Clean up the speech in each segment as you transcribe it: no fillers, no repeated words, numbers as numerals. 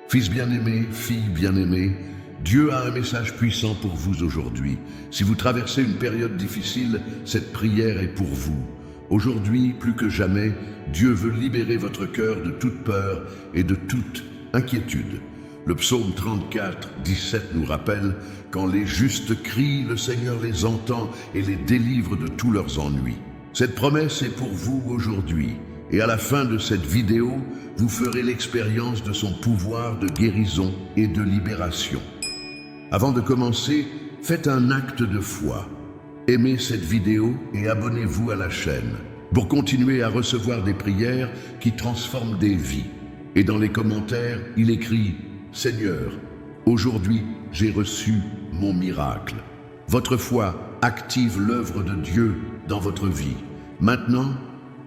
Fils bien-aimé, fille bien-aimée, Dieu a un message puissant pour vous aujourd'hui. Si vous traversez une période difficile, cette prière est pour vous. Aujourd'hui, plus que jamais, Dieu veut libérer votre cœur de toute peur et de toute inquiétude. Le psaume 34, 17 nous rappelle « Quand les justes crient, le Seigneur les entend et les délivre de tous leurs ennuis ». Cette promesse est pour vous aujourd'hui. Et à la fin de cette vidéo, vous ferez l'expérience de son pouvoir de guérison et de libération. Avant de commencer, faites un acte de foi. Aimez cette vidéo et abonnez-vous à la chaîne pour continuer à recevoir des prières qui transforment des vies. Et dans les commentaires, il écrit « Seigneur, aujourd'hui j'ai reçu mon miracle ». Votre foi active l'œuvre de Dieu dans votre vie. Maintenant,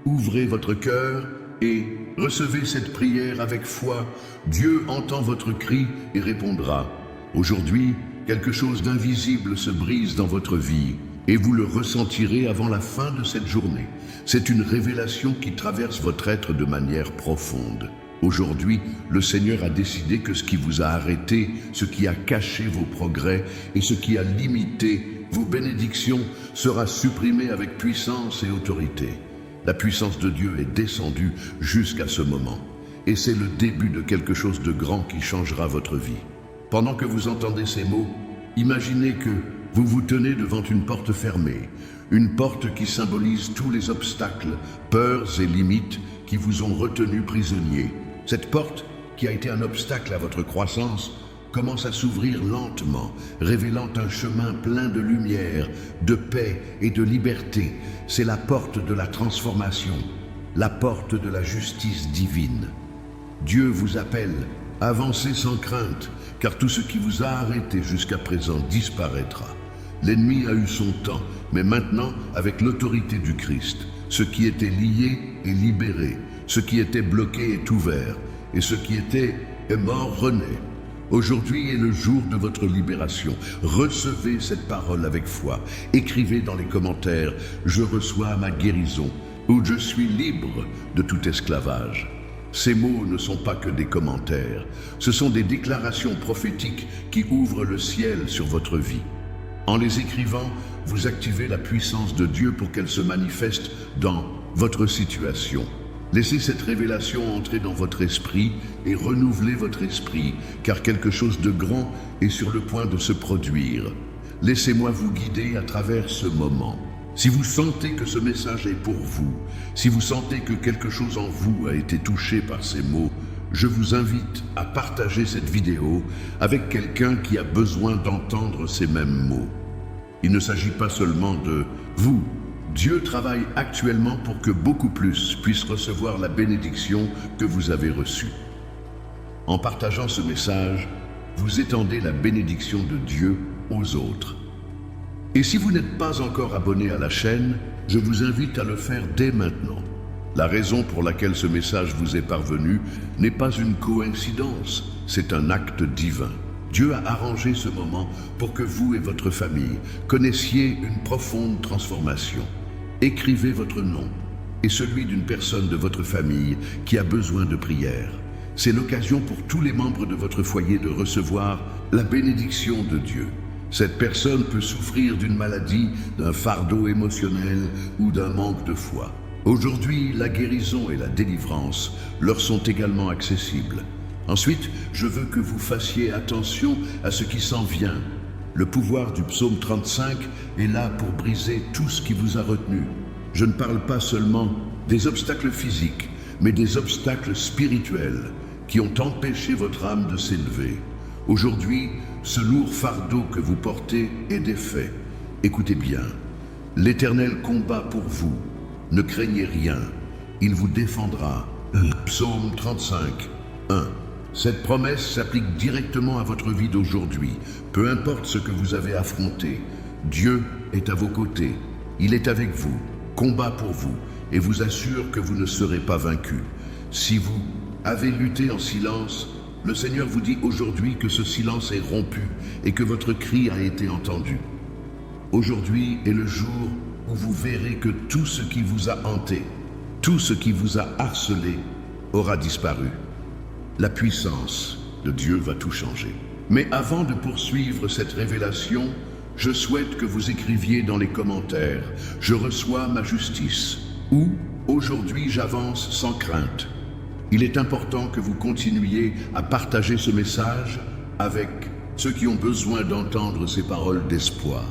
ouvrez votre cœur et recevez cette prière avec foi. Dieu entend votre cri et répondra. Aujourd'hui, quelque chose d'invisible se brise dans votre vie et vous le ressentirez avant la fin de cette journée. C'est une révélation qui traverse votre être de manière profonde. Aujourd'hui, le Seigneur a décidé que ce qui vous a arrêté, ce qui a caché vos progrès et ce qui a limité vos bénédictions sera supprimé avec puissance et autorité. La puissance de Dieu est descendue jusqu'à ce moment. Et c'est le début de quelque chose de grand qui changera votre vie. Pendant que vous entendez ces mots, imaginez que vous vous tenez devant une porte fermée. Une porte qui symbolise tous les obstacles, peurs et limites qui vous ont retenu prisonniers. Cette porte, qui a été un obstacle à votre croissance, commence à s'ouvrir lentement, révélant un chemin plein de lumière, de paix et de liberté. C'est la porte de la transformation, la porte de la justice divine. Dieu vous appelle, avancez sans crainte, car tout ce qui vous a arrêté jusqu'à présent disparaîtra. L'ennemi a eu son temps, mais maintenant, avec l'autorité du Christ, ce qui était lié est libéré, ce qui était bloqué est ouvert, et ce qui était est mort renaît. Aujourd'hui est le jour de votre libération. Recevez cette parole avec foi. Écrivez dans les commentaires « Je reçois ma guérison » ou « Je suis libre de tout esclavage ». Ces mots ne sont pas que des commentaires. Ce sont des déclarations prophétiques qui ouvrent le ciel sur votre vie. En les écrivant, vous activez la puissance de Dieu pour qu'elle se manifeste dans votre situation. Laissez cette révélation entrer dans votre esprit et renouveler votre esprit, car quelque chose de grand est sur le point de se produire. Laissez-moi vous guider à travers ce moment. Si vous sentez que ce message est pour vous, si vous sentez que quelque chose en vous a été touché par ces mots, je vous invite à partager cette vidéo avec quelqu'un qui a besoin d'entendre ces mêmes mots. Il ne s'agit pas seulement de vous. Dieu travaille actuellement pour que beaucoup plus puissent recevoir la bénédiction que vous avez reçue. En partageant ce message, vous étendez la bénédiction de Dieu aux autres. Et si vous n'êtes pas encore abonné à la chaîne, je vous invite à le faire dès maintenant. La raison pour laquelle ce message vous est parvenu n'est pas une coïncidence, c'est un acte divin. Dieu a arrangé ce moment pour que vous et votre famille connaissiez une profonde transformation. Écrivez votre nom et celui d'une personne de votre famille qui a besoin de prière. C'est l'occasion pour tous les membres de votre foyer de recevoir la bénédiction de Dieu. Cette personne peut souffrir d'une maladie, d'un fardeau émotionnel ou d'un manque de foi. Aujourd'hui, la guérison et la délivrance leur sont également accessibles. Ensuite, je veux que vous fassiez attention à ce qui s'en vient. Le pouvoir du psaume 35 est là pour briser tout ce qui vous a retenu. Je ne parle pas seulement des obstacles physiques, mais des obstacles spirituels qui ont empêché votre âme de s'élever. Aujourd'hui, ce lourd fardeau que vous portez est défait. Écoutez bien, l'Éternel combat pour vous. Ne craignez rien, il vous défendra. Psaume 35, 1. Cette promesse s'applique directement à votre vie d'aujourd'hui. Peu importe ce que vous avez affronté, Dieu est à vos côtés. Il est avec vous, combat pour vous et vous assure que vous ne serez pas vaincu. Si vous avez lutté en silence, le Seigneur vous dit aujourd'hui que ce silence est rompu et que votre cri a été entendu. Aujourd'hui est le jour où vous verrez que tout ce qui vous a hanté, tout ce qui vous a harcelé aura disparu. La puissance de Dieu va tout changer. Mais avant de poursuivre cette révélation, je souhaite que vous écriviez dans les commentaires « Je reçois ma justice » ou « Aujourd'hui j'avance sans crainte ». Il est important que vous continuiez à partager ce message avec ceux qui ont besoin d'entendre ces paroles d'espoir.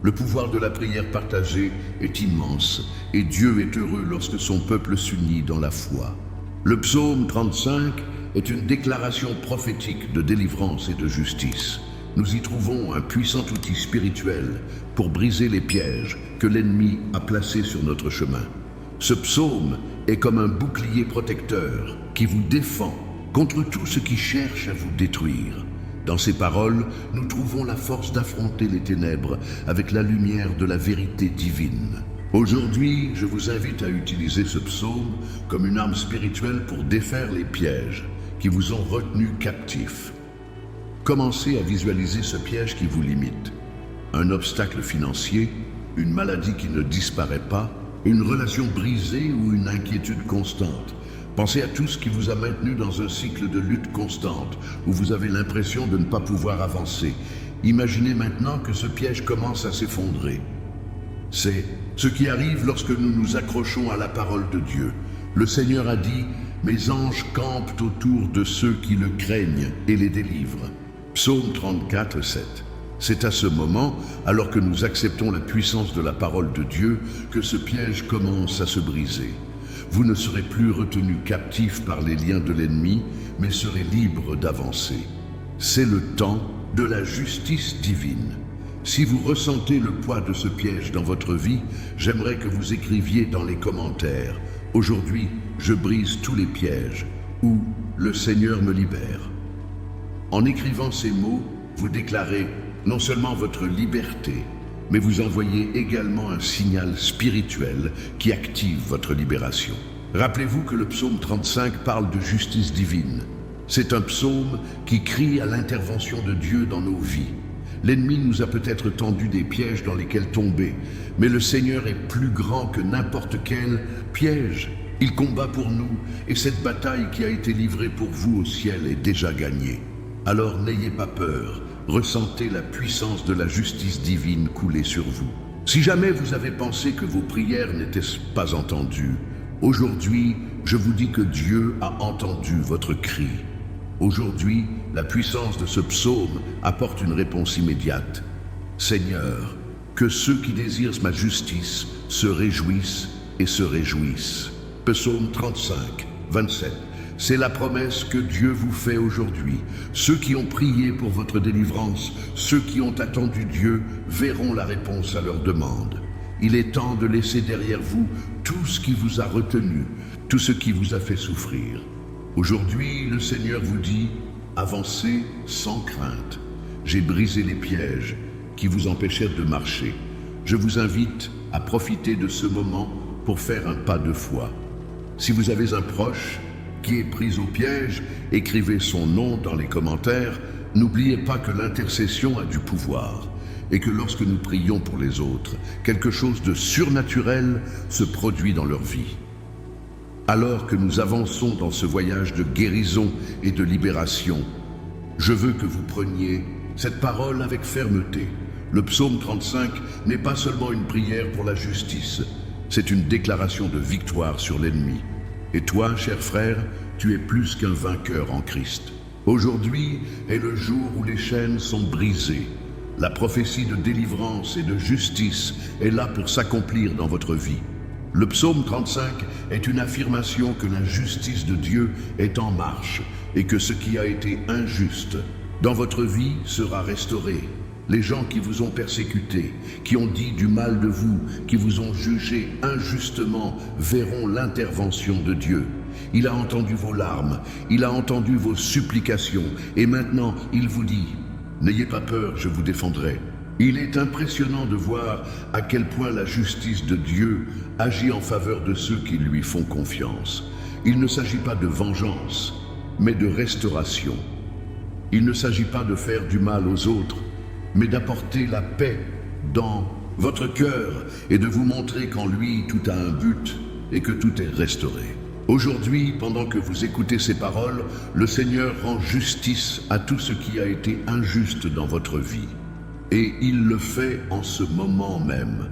Le pouvoir de la prière partagée est immense et Dieu est heureux lorsque son peuple s'unit dans la foi. Le psaume 35 est une déclaration prophétique de délivrance et de justice. Nous y trouvons un puissant outil spirituel pour briser les pièges que l'ennemi a placés sur notre chemin. Ce psaume est comme un bouclier protecteur qui vous défend contre tout ce qui cherche à vous détruire. Dans ces paroles, nous trouvons la force d'affronter les ténèbres avec la lumière de la vérité divine. Aujourd'hui, je vous invite à utiliser ce psaume comme une arme spirituelle pour défaire les pièges qui vous ont retenu captifs. Commencez à visualiser ce piège qui vous limite. Un obstacle financier, une maladie qui ne disparaît pas, une relation brisée ou une inquiétude constante. Pensez à tout ce qui vous a maintenu dans un cycle de lutte constante, où vous avez l'impression de ne pas pouvoir avancer. Imaginez maintenant que ce piège commence à s'effondrer. C'est ce qui arrive lorsque nous nous accrochons à la parole de Dieu. Le Seigneur a dit « Mes anges campent autour de ceux qui le craignent et les délivrent ». Psaume 34, 7. C'est à ce moment, alors que nous acceptons la puissance de la parole de Dieu, que ce piège commence à se briser. Vous ne serez plus retenu captif par les liens de l'ennemi, mais serez libre d'avancer. C'est le temps de la justice divine. Si vous ressentez le poids de ce piège dans votre vie, j'aimerais que vous écriviez dans les commentaires « Aujourd'hui, je brise tous les pièges » ou « Le Seigneur me libère ». En écrivant ces mots, vous déclarez non seulement votre liberté, mais vous envoyez également un signal spirituel qui active votre libération. Rappelez-vous que le psaume 35 parle de justice divine. C'est un psaume qui crie à l'intervention de Dieu dans nos vies. L'ennemi nous a peut-être tendu des pièges dans lesquels tomber, mais le Seigneur est plus grand que n'importe quel piège. Il combat pour nous, et cette bataille qui a été livrée pour vous au ciel est déjà gagnée. Alors n'ayez pas peur, ressentez la puissance de la justice divine couler sur vous. Si jamais vous avez pensé que vos prières n'étaient pas entendues, aujourd'hui, je vous dis que Dieu a entendu votre cri. Aujourd'hui, la puissance de ce psaume apporte une réponse immédiate. Seigneur, que ceux qui désirent ma justice se réjouissent et se réjouissent. Psaume 35, 27. C'est la promesse que Dieu vous fait aujourd'hui. Ceux qui ont prié pour votre délivrance, ceux qui ont attendu Dieu, verront la réponse à leur demande. Il est temps de laisser derrière vous tout ce qui vous a retenu, tout ce qui vous a fait souffrir. Aujourd'hui, le Seigneur vous dit, avancez sans crainte. J'ai brisé les pièges qui vous empêchèrent de marcher. Je vous invite à profiter de ce moment pour faire un pas de foi. Si vous avez un proche qui est pris au piège, écrivez son nom dans les commentaires. N'oubliez pas que l'intercession a du pouvoir et que lorsque nous prions pour les autres, quelque chose de surnaturel se produit dans leur vie. Alors que nous avançons dans ce voyage de guérison et de libération, je veux que vous preniez cette parole avec fermeté. Le psaume 35 n'est pas seulement une prière pour la justice, c'est une déclaration de victoire sur l'ennemi. Et toi, cher frère, tu es plus qu'un vainqueur en Christ. Aujourd'hui est le jour où les chaînes sont brisées. La prophétie de délivrance et de justice est là pour s'accomplir dans votre vie. Le psaume 35 est une affirmation que la justice de Dieu est en marche et que ce qui a été injuste dans votre vie sera restauré. Les gens qui vous ont persécuté, qui ont dit du mal de vous, qui vous ont jugé injustement, verront l'intervention de Dieu. Il a entendu vos larmes, il a entendu vos supplications, et maintenant il vous dit, n'ayez pas peur, je vous défendrai. Il est impressionnant de voir à quel point la justice de Dieu agit en faveur de ceux qui lui font confiance. Il ne s'agit pas de vengeance, mais de restauration. Il ne s'agit pas de faire du mal aux autres, mais d'apporter la paix dans votre cœur et de vous montrer qu'en lui tout a un but et que tout est restauré. Aujourd'hui, pendant que vous écoutez ces paroles, le Seigneur rend justice à tout ce qui a été injuste dans votre vie. Et il le fait en ce moment même.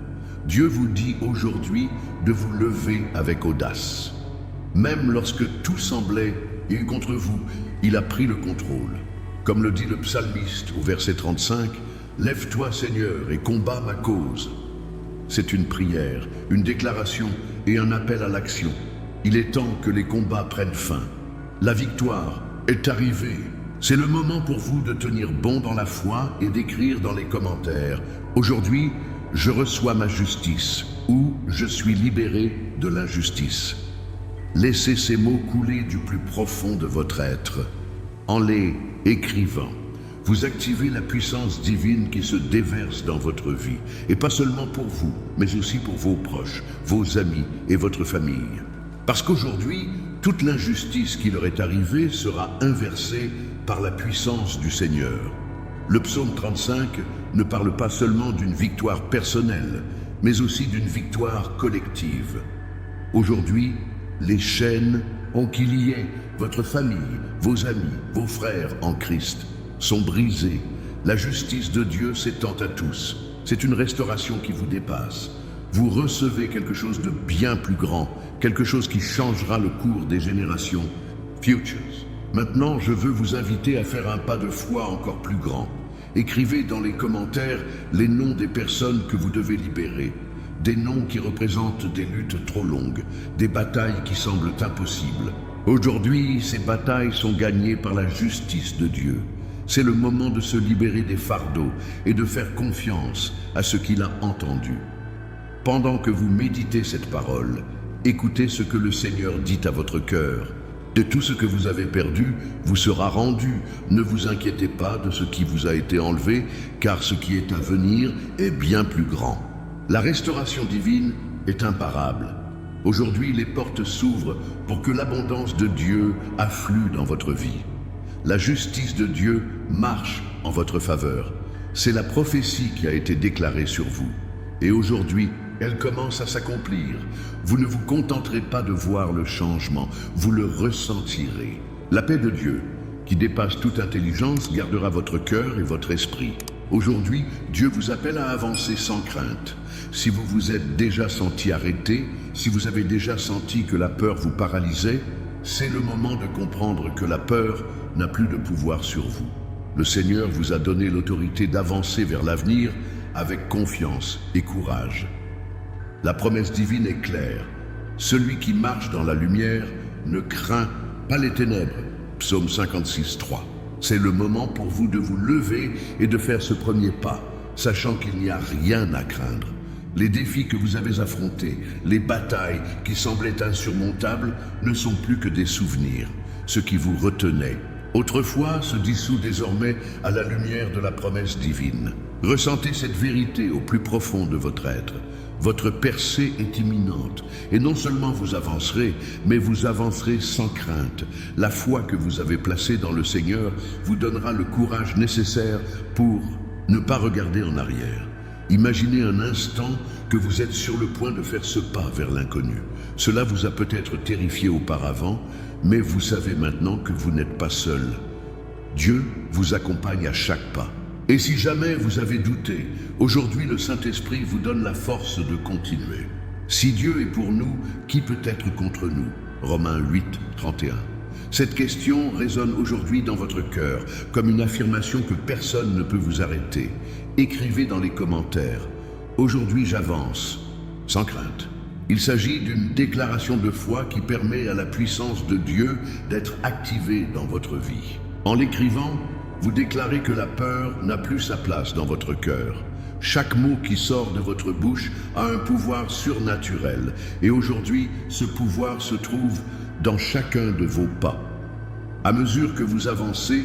Dieu vous dit aujourd'hui de vous lever avec audace. Même lorsque tout semblait contre vous, il a pris le contrôle. Comme le dit le psalmiste au verset 35, « Lève-toi Seigneur et combats ma cause ». C'est une prière, une déclaration et un appel à l'action. Il est temps que les combats prennent fin. La victoire est arrivée. C'est le moment pour vous de tenir bon dans la foi et d'écrire dans les commentaires « Aujourd'hui, je reçois ma justice » ou « Je suis libéré de l'injustice ». Laissez ces mots couler du plus profond de votre être. En les écrivant, vous activez la puissance divine qui se déverse dans votre vie, et pas seulement pour vous, mais aussi pour vos proches, vos amis et votre famille. Parce qu'aujourd'hui, toute l'injustice qui leur est arrivée sera inversée par la puissance du Seigneur. Le psaume 35 ne parle pas seulement d'une victoire personnelle, mais aussi d'une victoire collective. Aujourd'hui, les chaînes en qui liaient votre famille, vos amis, vos frères en Christ sont brisées. La justice de Dieu s'étend à tous. C'est une restauration qui vous dépasse. Vous recevez quelque chose de bien plus grand, quelque chose qui changera le cours des générations. Futures. Maintenant, je veux vous inviter à faire un pas de foi encore plus grand. Écrivez dans les commentaires les noms des personnes que vous devez libérer. Des noms qui représentent des luttes trop longues, des batailles qui semblent impossibles. Aujourd'hui, ces batailles sont gagnées par la justice de Dieu. C'est le moment de se libérer des fardeaux et de faire confiance à ce qu'il a entendu. Pendant que vous méditez cette parole, écoutez ce que le Seigneur dit à votre cœur. De tout ce que vous avez perdu vous sera rendu. Ne vous inquiétez pas de ce qui vous a été enlevé, car ce qui est à venir est bien plus grand. La restauration divine est imparable. Aujourd'hui, les portes s'ouvrent pour que l'abondance de Dieu afflue dans votre vie. La justice de Dieu marche en votre faveur. C'est la prophétie qui a été déclarée sur vous. Et aujourd'hui, elle commence à s'accomplir. Vous ne vous contenterez pas de voir le changement, vous le ressentirez. La paix de Dieu, qui dépasse toute intelligence, gardera votre cœur et votre esprit. Aujourd'hui, Dieu vous appelle à avancer sans crainte. Si vous vous êtes déjà senti arrêté, si vous avez déjà senti que la peur vous paralysait, c'est le moment de comprendre que la peur n'a plus de pouvoir sur vous. Le Seigneur vous a donné l'autorité d'avancer vers l'avenir avec confiance et courage. La promesse divine est claire. Celui qui marche dans la lumière ne craint pas les ténèbres. Psaume 56, 3. C'est le moment pour vous de vous lever et de faire ce premier pas, sachant qu'il n'y a rien à craindre. Les défis que vous avez affrontés, les batailles qui semblaient insurmontables, ne sont plus que des souvenirs. Ce qui vous retenait autrefois se dissout désormais à la lumière de la promesse divine. Ressentez cette vérité au plus profond de votre être. Votre percée est imminente, et non seulement vous avancerez, mais vous avancerez sans crainte. La foi que vous avez placée dans le Seigneur vous donnera le courage nécessaire pour ne pas regarder en arrière. Imaginez un instant que vous êtes sur le point de faire ce pas vers l'inconnu. Cela vous a peut-être terrifié auparavant, mais vous savez maintenant que vous n'êtes pas seul. Dieu vous accompagne à chaque pas. Et si jamais vous avez douté, aujourd'hui le Saint-Esprit vous donne la force de continuer. Si Dieu est pour nous, qui peut être contre nous? Romains 8, 31. Cette question résonne aujourd'hui dans votre cœur, comme une affirmation que personne ne peut vous arrêter. Écrivez dans les commentaires « Aujourd'hui j'avance », sans crainte. Il s'agit d'une déclaration de foi qui permet à la puissance de Dieu d'être activée dans votre vie. En l'écrivant, vous déclarez que la peur n'a plus sa place dans votre cœur. Chaque mot qui sort de votre bouche a un pouvoir surnaturel, et aujourd'hui, ce pouvoir se trouve dans chacun de vos pas. À mesure que vous avancez,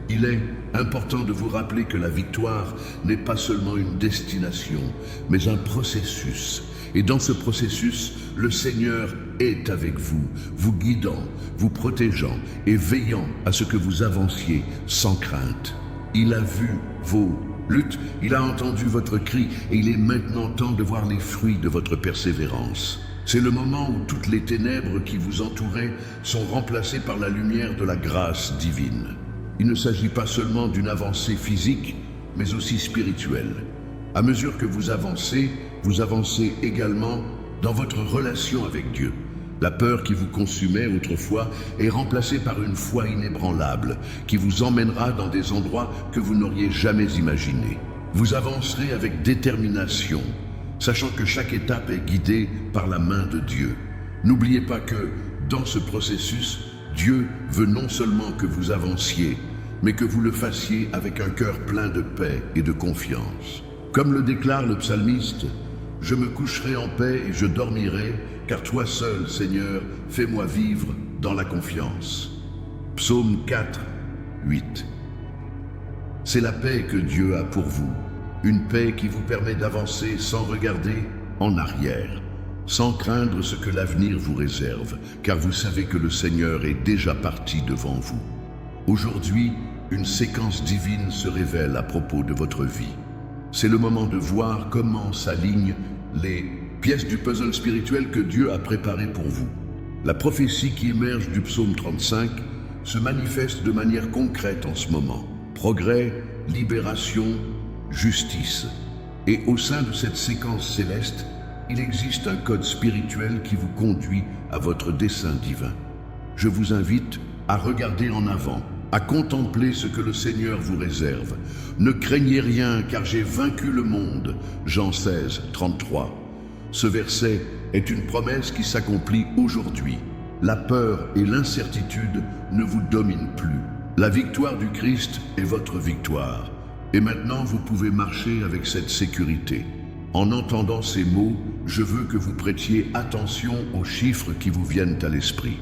il est important de vous rappeler que la victoire n'est pas seulement une destination, mais un processus. Et dans ce processus, le Seigneur est avec vous, vous guidant, vous protégeant et veillant à ce que vous avanciez sans crainte. Il a vu vos luttes, il a entendu votre cri et il est maintenant temps de voir les fruits de votre persévérance. C'est le moment où toutes les ténèbres qui vous entouraient sont remplacées par la lumière de la grâce divine. Il ne s'agit pas seulement d'une avancée physique, mais aussi spirituelle. À mesure que vous avancez également dans votre relation avec Dieu. La peur qui vous consumait autrefois est remplacée par une foi inébranlable qui vous emmènera dans des endroits que vous n'auriez jamais imaginés. Vous avancerez avec détermination, sachant que chaque étape est guidée par la main de Dieu. N'oubliez pas que, dans ce processus, Dieu veut non seulement que vous avanciez, mais que vous le fassiez avec un cœur plein de paix et de confiance. Comme le déclare le psalmiste, « Je me coucherai en paix et je dormirai, car toi seul, Seigneur, fais-moi vivre dans la confiance. » Psaume 4, 8. C'est la paix que Dieu a pour vous, une paix qui vous permet d'avancer sans regarder en arrière, sans craindre ce que l'avenir vous réserve, car vous savez que le Seigneur est déjà parti devant vous. Aujourd'hui, une séquence divine se révèle à propos de votre vie. C'est le moment de voir comment s'alignent les pièces du puzzle spirituel que Dieu a préparé pour vous. La prophétie qui émerge du psaume 35 se manifeste de manière concrète en ce moment. Progrès, libération, justice. Et au sein de cette séquence céleste, il existe un code spirituel qui vous conduit à votre dessein divin. Je vous invite à regarder en avant, à contempler ce que le Seigneur vous réserve. Ne craignez rien, car j'ai vaincu le monde. Jean 16, 33. Ce verset est une promesse qui s'accomplit aujourd'hui. La peur et l'incertitude ne vous dominent plus. La victoire du Christ est votre victoire. Et maintenant, vous pouvez marcher avec cette sécurité. En entendant ces mots, je veux que vous prêtiez attention aux chiffres qui vous viennent à l'esprit.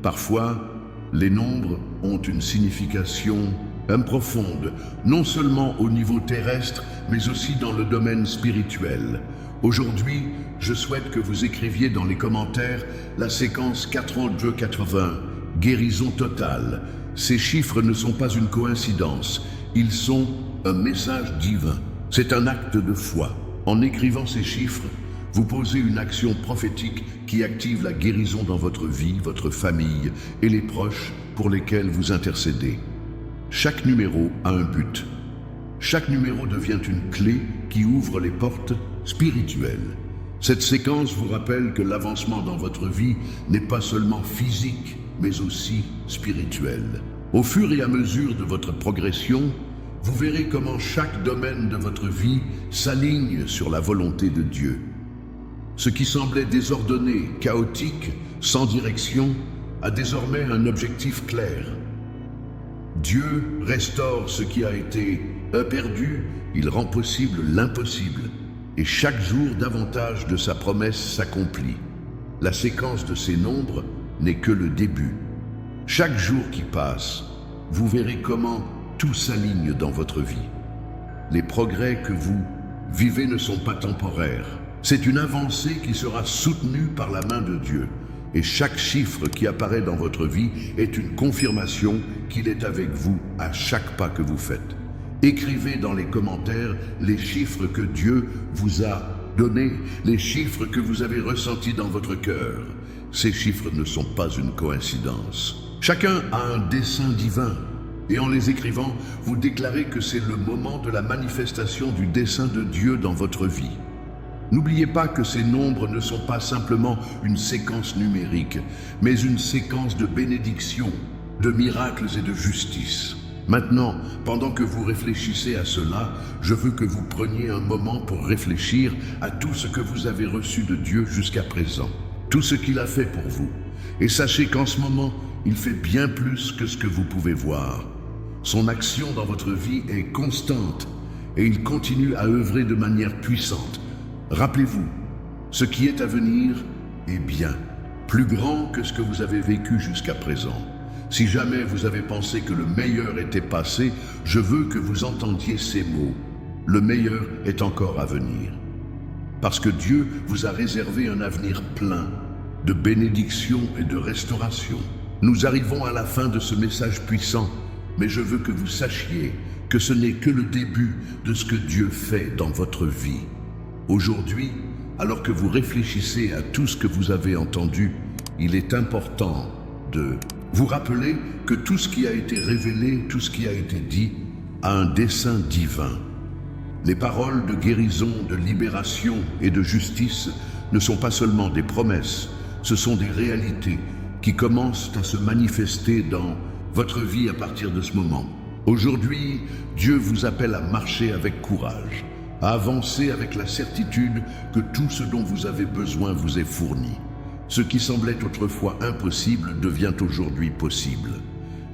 Parfois, les nombres ont une signification profonde, non seulement au niveau terrestre, mais aussi dans le domaine spirituel. Aujourd'hui, je souhaite que vous écriviez dans les commentaires la séquence 42-80, guérison totale. Ces chiffres ne sont pas une coïncidence, ils sont un message divin. C'est un acte de foi. En écrivant ces chiffres, vous posez une action prophétique qui active la guérison dans votre vie, votre famille et les proches pour lesquels vous intercédez. Chaque numéro a un but. Chaque numéro devient une clé qui ouvre les portes spirituelles. Cette séquence vous rappelle que l'avancement dans votre vie n'est pas seulement physique, mais aussi spirituel. Au fur et à mesure de votre progression, vous verrez comment chaque domaine de votre vie s'aligne sur la volonté de Dieu. Ce qui semblait désordonné, chaotique, sans direction, a désormais un objectif clair. Dieu restaure ce qui a été perdu, il rend possible l'impossible, et chaque jour davantage de sa promesse s'accomplit. La séquence de ces nombres n'est que le début. Chaque jour qui passe, vous verrez comment tout s'aligne dans votre vie. Les progrès que vous vivez ne sont pas temporaires. C'est une avancée qui sera soutenue par la main de Dieu. Et chaque chiffre qui apparaît dans votre vie est une confirmation qu'il est avec vous à chaque pas que vous faites. Écrivez dans les commentaires les chiffres que Dieu vous a donnés, les chiffres que vous avez ressentis dans votre cœur. Ces chiffres ne sont pas une coïncidence. Chacun a un dessein divin. Et en les écrivant, vous déclarez que c'est le moment de la manifestation du dessein de Dieu dans votre vie. N'oubliez pas que ces nombres ne sont pas simplement une séquence numérique, mais une séquence de bénédictions, de miracles et de justice. Maintenant, pendant que vous réfléchissez à cela, je veux que vous preniez un moment pour réfléchir à tout ce que vous avez reçu de Dieu jusqu'à présent, tout ce qu'il a fait pour vous. Et sachez qu'en ce moment, il fait bien plus que ce que vous pouvez voir. Son action dans votre vie est constante et il continue à œuvrer de manière puissante. Rappelez-vous, ce qui est à venir est bien, plus grand que ce que vous avez vécu jusqu'à présent. Si jamais vous avez pensé que le meilleur était passé, je veux que vous entendiez ces mots. Le meilleur est encore à venir. Parce que Dieu vous a réservé un avenir plein de bénédiction et de restauration. Nous arrivons à la fin de ce message puissant, mais je veux que vous sachiez que ce n'est que le début de ce que Dieu fait dans votre vie. Aujourd'hui, alors que vous réfléchissez à tout ce que vous avez entendu, il est important de vous rappeler que tout ce qui a été révélé, tout ce qui a été dit, a un dessein divin. Les paroles de guérison, de libération et de justice ne sont pas seulement des promesses, ce sont des réalités qui commencent à se manifester dans votre vie à partir de ce moment. Aujourd'hui, Dieu vous appelle à marcher avec courage, à avancer avec la certitude que tout ce dont vous avez besoin vous est fourni. Ce qui semblait autrefois impossible devient aujourd'hui possible.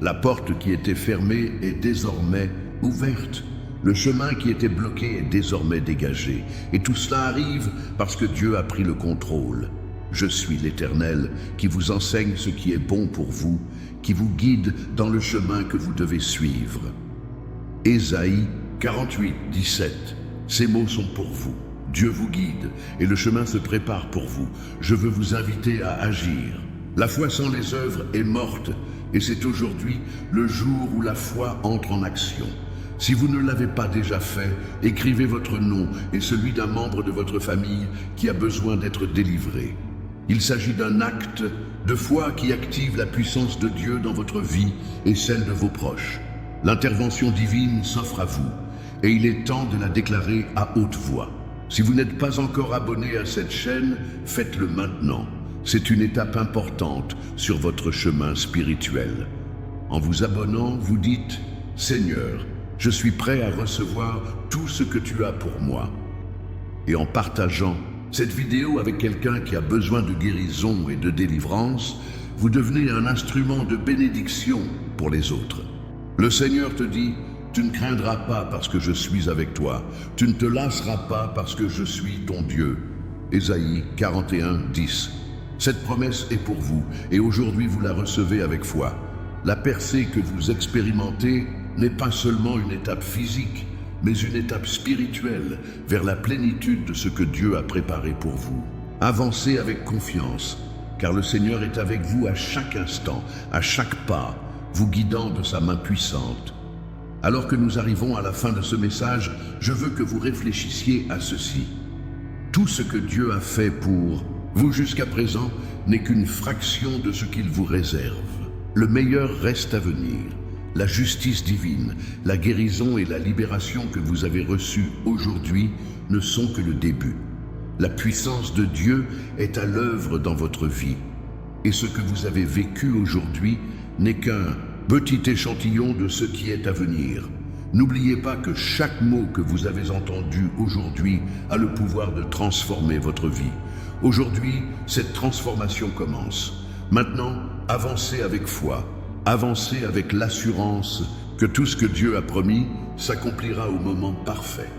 La porte qui était fermée est désormais ouverte. Le chemin qui était bloqué est désormais dégagé. Et tout cela arrive parce que Dieu a pris le contrôle. Je suis l'Éternel qui vous enseigne ce qui est bon pour vous, qui vous guide dans le chemin que vous devez suivre. Ésaïe 48, 17. Ces mots sont pour vous. Dieu vous guide et le chemin se prépare pour vous. Je veux vous inviter à agir. La foi sans les œuvres est morte et c'est aujourd'hui le jour où la foi entre en action. Si vous ne l'avez pas déjà fait, écrivez votre nom et celui d'un membre de votre famille qui a besoin d'être délivré. Il s'agit d'un acte de foi qui active la puissance de Dieu dans votre vie et celle de vos proches. L'intervention divine s'offre à vous et il est temps de la déclarer à haute voix. Si vous n'êtes pas encore abonné à cette chaîne, faites-le maintenant. C'est une étape importante sur votre chemin spirituel. En vous abonnant, vous dites « Seigneur, je suis prêt à recevoir tout ce que tu as pour moi. » Et en partageant cette vidéo avec quelqu'un qui a besoin de guérison et de délivrance, vous devenez un instrument de bénédiction pour les autres. Le Seigneur te dit « Tu ne craindras pas parce que je suis avec toi. Tu ne te lasseras pas parce que je suis ton Dieu. » Ésaïe 41, 10. Cette promesse est pour vous et aujourd'hui vous la recevez avec foi. La percée que vous expérimentez n'est pas seulement une étape physique, mais une étape spirituelle vers la plénitude de ce que Dieu a préparé pour vous. Avancez avec confiance, car le Seigneur est avec vous à chaque instant, à chaque pas, vous guidant de sa main puissante. Alors que nous arrivons à la fin de ce message, je veux que vous réfléchissiez à ceci. Tout ce que Dieu a fait pour vous jusqu'à présent n'est qu'une fraction de ce qu'il vous réserve. Le meilleur reste à venir. La justice divine, la guérison et la libération que vous avez reçues aujourd'hui ne sont que le début. La puissance de Dieu est à l'œuvre dans votre vie. Et ce que vous avez vécu aujourd'hui n'est qu'un petit échantillon de ce qui est à venir. N'oubliez pas que chaque mot que vous avez entendu aujourd'hui a le pouvoir de transformer votre vie. Aujourd'hui, cette transformation commence. Maintenant, avancez avec foi, avancez avec l'assurance que tout ce que Dieu a promis s'accomplira au moment parfait.